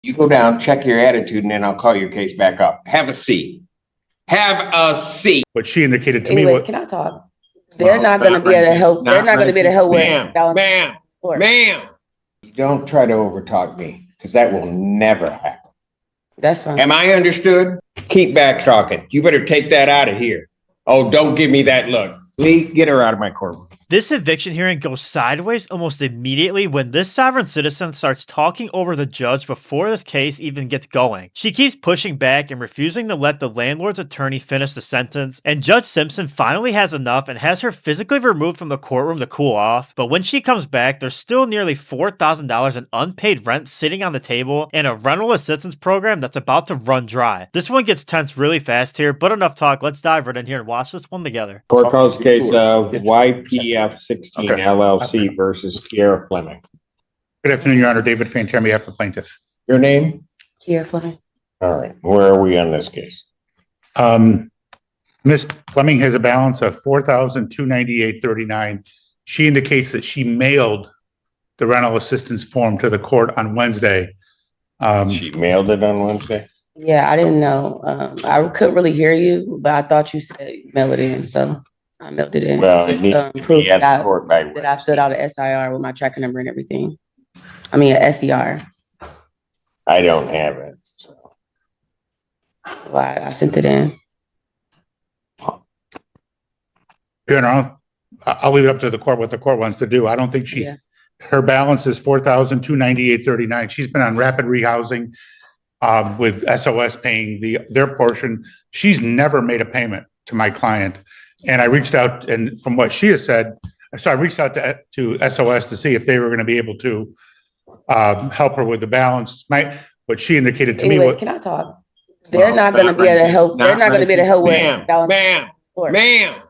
You go down, check your attitude, and then I'll call your case back up. Have a seat. Have a seat. What she indicated to Anyways, me. can I talk? They're not going to be able to help. They're not going to be able to help with Ma'am. You don't try to overtalk me, because that will never happen. That's fine. Am I understood? Keep back talking. You better take that out of here. Oh, don't give me that look. Lee, get her out of my courtroom. This eviction hearing goes sideways almost immediately when this sovereign citizen starts talking over the judge before this case even gets going. She keeps pushing back and refusing to let the landlord's attorney finish the sentence, and Judge Simpson finally has enough and has her physically removed from the courtroom to cool off. But when she comes back, there's still nearly $4,000 in unpaid rent sitting on the table and a rental assistance program that's about to run dry. This one gets tense really fast here, but enough talk. Let's dive right in here and watch this one together. Court calls the case of YPF 16 LLC versus Kiera Fleming. Good afternoon, Your Honor. David Fanter on behalf of the plaintiff. Your name? Kiera Fleming. All right. Where are we on this case? Ms. Fleming has a balance of $4,298.39. She indicates that she mailed the rental assistance form to the court on Wednesday. She mailed it on Wednesday? Yeah, I didn't know. I couldn't really hear you, but I thought you said mail it in, so I mailed it in. Well, it needs to proof be at that the court by I filled out an SIR with my tracking number and everything. I mean, an SER. I don't have it. So. Well, I sent it in. Your Honor, I'll leave it up to the court what the court wants to do. I don't think her balance is $4,298.39. She's been on rapid rehousing with SOS paying their portion. She's never made a payment to my client. And I reached out, and from what she has said, so I reached out to SOS to see if they were going to be able to help her with the balance. What she indicated to me. Can I talk? They're not going to be able to help. They're not going to be able to help with balance. Ma'am.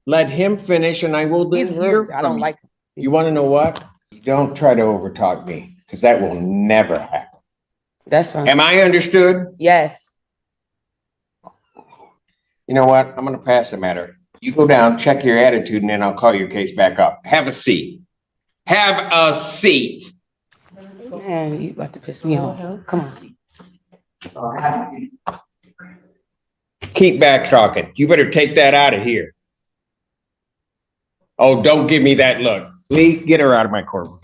Let him finish, and I will then hear from I don't like. You want to know what? You don't try to overtalk me, because that will never happen. That's fine. Am I understood? Yes. You know what? I'm going to pass the matter. You go down, check your attitude, and then I'll call your case back up. Have a seat. Have a seat. Man, you about to piss me off. Come on. Keep back talking. You better take that out of here. Oh, don't give me that look. Lee, get her out of my courtroom.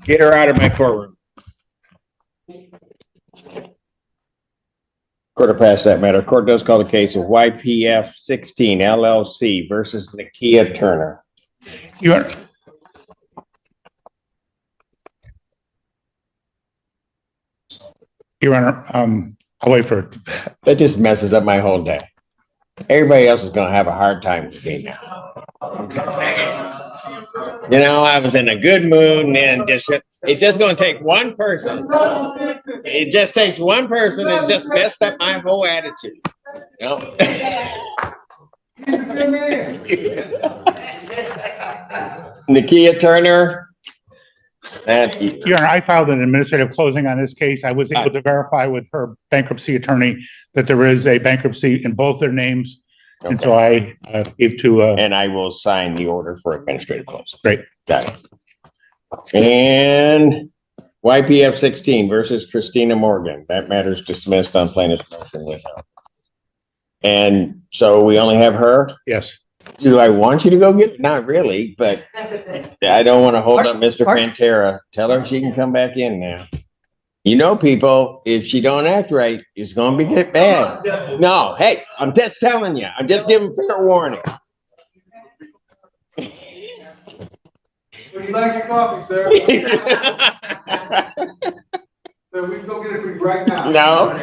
Get her out of my courtroom. Court will pass that matter. Court does call the case of YPF 16 LLC versus Nakia Turner. Your Honor, I'll wait for it. That just messes up my whole day. Everybody else is going to have a hard time with me now. You know, I was in a good mood, and then it's just going to take one person. It just takes one person that just messed up my whole attitude. You know? Nakia Turner. Your Honor, I filed an administrative closing on this case. I was able to verify with her bankruptcy attorney that there is a bankruptcy in both their names. Okay. And so I gave to... and I will sign the order for administrative closing. Great. Got it. And YPF 16 versus Christina Morgan. That matter is dismissed on plaintiff's motion without. And so we only have her? Yes. Do I want you to go get it? Not really, but I don't want to hold up Mr. Pantera. Tell her she can come back in now. You know, people, if she don't act right, it's going to get bad. No, hey, I'm just telling you. I'm just giving fair warning. Would you like your coffee, sir? So we can go get it for you right now. No,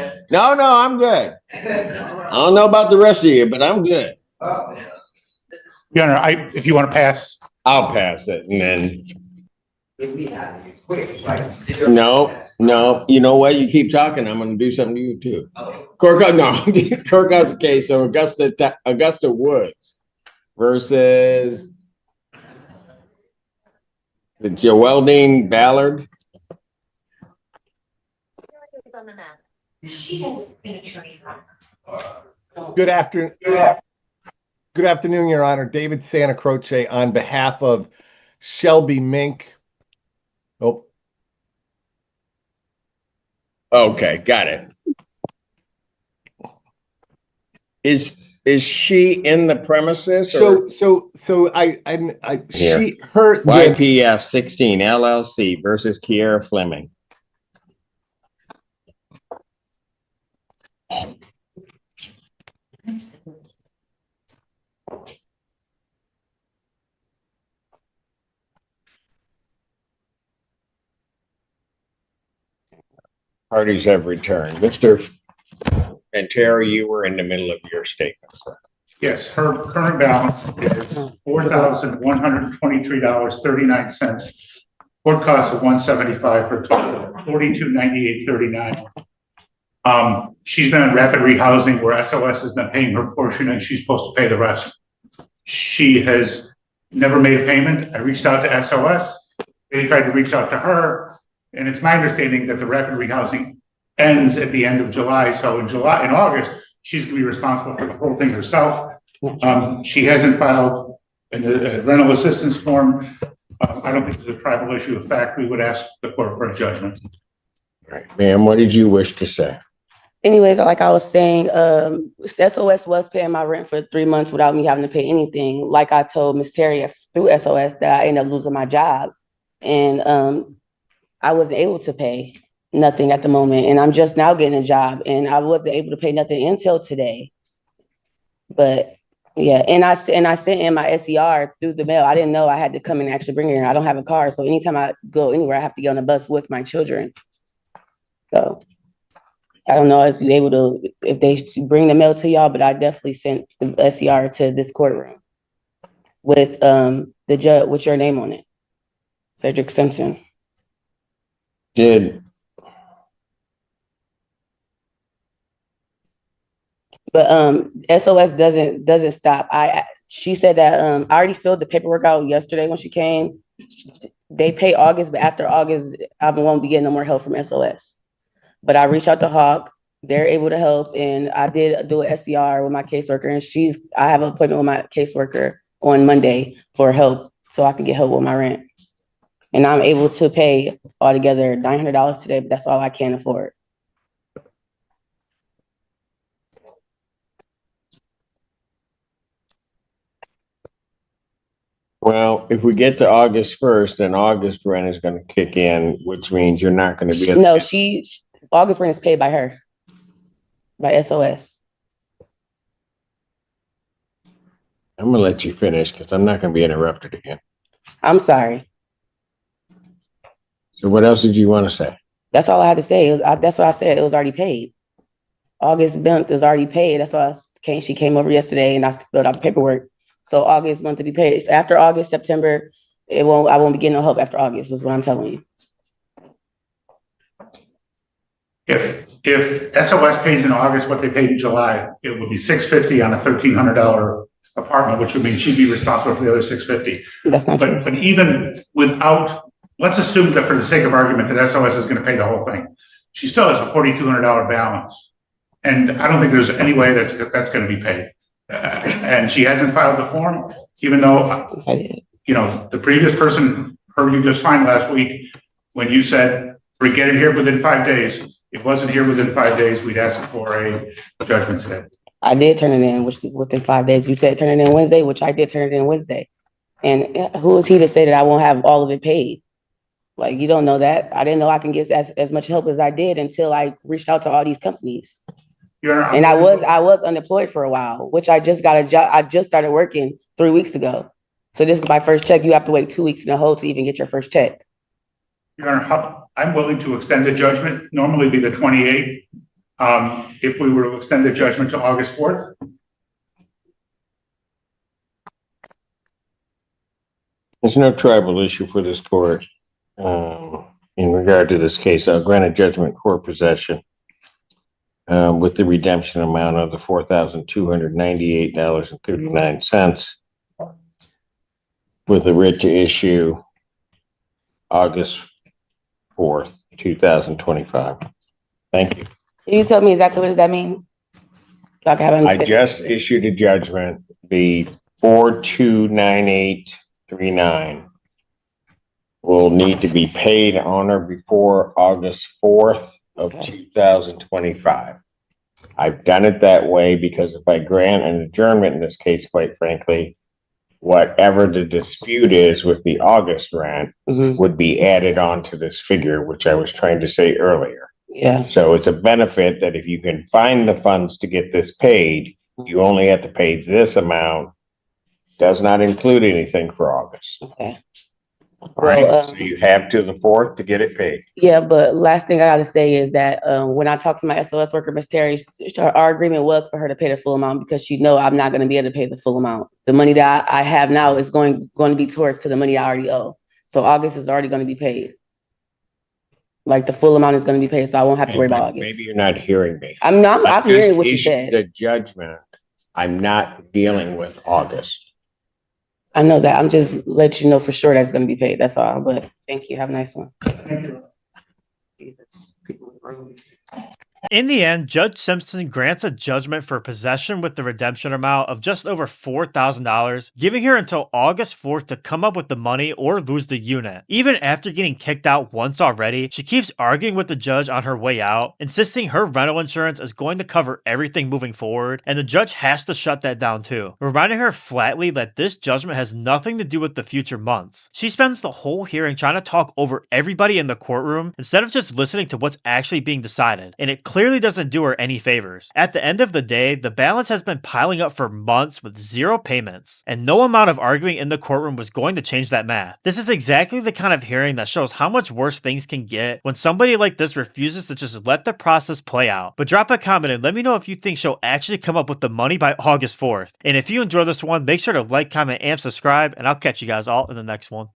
I'm good. I don't know about the rest of you, but I'm good. Your Honor, if you want to pass. I'll pass it, and then. No. You know what? You keep talking, I'm going to do something to you too. Court calls the case of Augusta Woods versus the Geraldine Ballard. Good afternoon, Your Honor. David Santa Croce on behalf of Shelby Mink. Oh, Okay, got it. Is she in the premises or So Here. she, her, the, YPF 16 LLC versus Kiera Fleming? Parties have returned. Mr. Pantera, you were in the middle of your statement, sir. Yes, her current balance is $4,123.39. Court costs of $175 for a total of $4298.39. She's been in rapid rehousing where SOS has been paying her portion and she's supposed to pay the rest. She has never made a payment. I reached out to SOS. They tried to reach out to her, and it's my understanding that the rapid rehousing ends at the end of July. So in August, she's gonna be responsible for the whole thing herself. She hasn't filed a rental assistance form. I don't think there's a tribal issue of fact. We would ask the court for a judgment. All right, ma'am, what did you wish to say? Anyways, like I was saying, SOS was paying my rent for 3 months without me having to pay anything. Like I told Miss Terry through SOS that I ended up losing my job, and I wasn't able to pay nothing at the moment. And I'm just now getting a job, and I wasn't able to pay nothing until today. But yeah, and I sent in my SER through the mail. I didn't know I had to come and actually bring it here. I don't have a car, so anytime I go anywhere, I have to get on a bus with my children. So I don't know if you're able to, if they bring the mail to y'all, but I definitely sent the SER to this courtroom with the judge with your name on it, Cedric Simpson. But SOS doesn't stop. She said that I already filled the paperwork out yesterday when she came. They pay August, but after August, I won't be getting no more help from SOS. But I reached out to Hawk. They're able to help, and I did do an SCR with my caseworker, and I have an appointment with my caseworker on Monday for help, so I can get help with my rent. And I'm able to pay altogether $900 today, but that's all I can afford. Well, if we get to August 1st, then August rent is gonna kick in, which means you're not gonna be. No, August rent is paid by her, by SOS. I'm gonna let you finish because I'm not gonna be interrupted again. I'm sorry. So what else did you want to say? That's all I had to say. That's what I said. It was already paid. August month is already paid. That's why she came over yesterday and I filled out the paperwork. So August month to be paid. After August, September, I won't be getting no help after August, is what I'm telling you. If SOS pays in August what they paid in July, it would be $650 on a $1,300 apartment, which would mean she'd be responsible for the other $650. That's not true. But even without, let's assume that for the sake of argument that SOS is going to pay the whole thing. She still has a $4,200 balance. And I don't think there's any way that's going to be paid. And she hasn't filed the form, even though, the previous person heard you just fine last week when you said, we get it here within 5 days. It wasn't here within 5 days. We'd ask for a judgment today. I did turn it in within 5 days. You said turn it in Wednesday, which I did turn it in Wednesday. And who is he to say that I won't have all of it paid? Like, you don't know that. I didn't know I can get as much help as I did until I reached out to all these companies. And I was unemployed for a while, which I just got a job. I just started working 3 weeks ago. So this is my first check. You have to wait 2 weeks in a hole to even get your first check. Your Honor, I'm willing to extend the judgment, normally be the 28th. If we were to extend the judgment to August 4th. There's no tribal issue for this court. In regard to this case, I'll grant a judgment court possession with the redemption amount of the $4,298.39 with a writ to issue August 4th, 2025. Thank you. Can you tell me exactly what does that mean? I just issued a judgment, the 429839 will need to be paid on or before August 4th of Okay. 2025. I've done it that way because if I grant an adjournment in this case, quite frankly, whatever the dispute is with the August rent Mhm. would be added on to this figure, which I was trying to say earlier. Yeah, So it's a benefit that if you can find the funds to get this paid, you only have to pay this amount. Does not include anything for August. okay. All Well, right, so you have to the 4th to get it paid. yeah, but last thing I gotta say is that when I talked to my SOS worker, Miss Terry, our agreement was for her to pay the full amount because she know I'm not gonna be able to pay the full amount. The money that I have now is going to be towards to the money I already owe. So August is already gonna be paid. Like the full amount is gonna be paid, so I won't have to worry about Maybe August. you're not hearing me. I'm I hearing just what you issued said. the judgment. I'm not dealing with August. I know that. I'm just let you know for sure that's gonna be paid. That's all. But thank you. Have a nice one. Jesus. People in the room. In the end, Judge Simpson grants a judgment for possession with the redemption amount of just over $4,000, giving her until August 4th to come up with the money or lose the unit. Even after getting kicked out once already, she keeps arguing with the judge on her way out, insisting her rental insurance is going to cover everything moving forward, and the judge has to shut that down too, reminding her flatly that this judgment has nothing to do with the future months. She spends the whole hearing trying to talk over everybody in the courtroom instead of just listening to what's actually being decided, and it clearly doesn't do her any favors. At the end of the day, the balance has been piling up for months with zero payments, and no amount of arguing in the courtroom was going to change that math. This is exactly the kind of hearing that shows how much worse things can get when somebody like this refuses to just let the process play out. But drop a comment and let me know if you think she'll actually come up with the money by August 4th. And if you enjoy this one, make sure to like, comment, and subscribe, and I'll catch you guys all in the next one.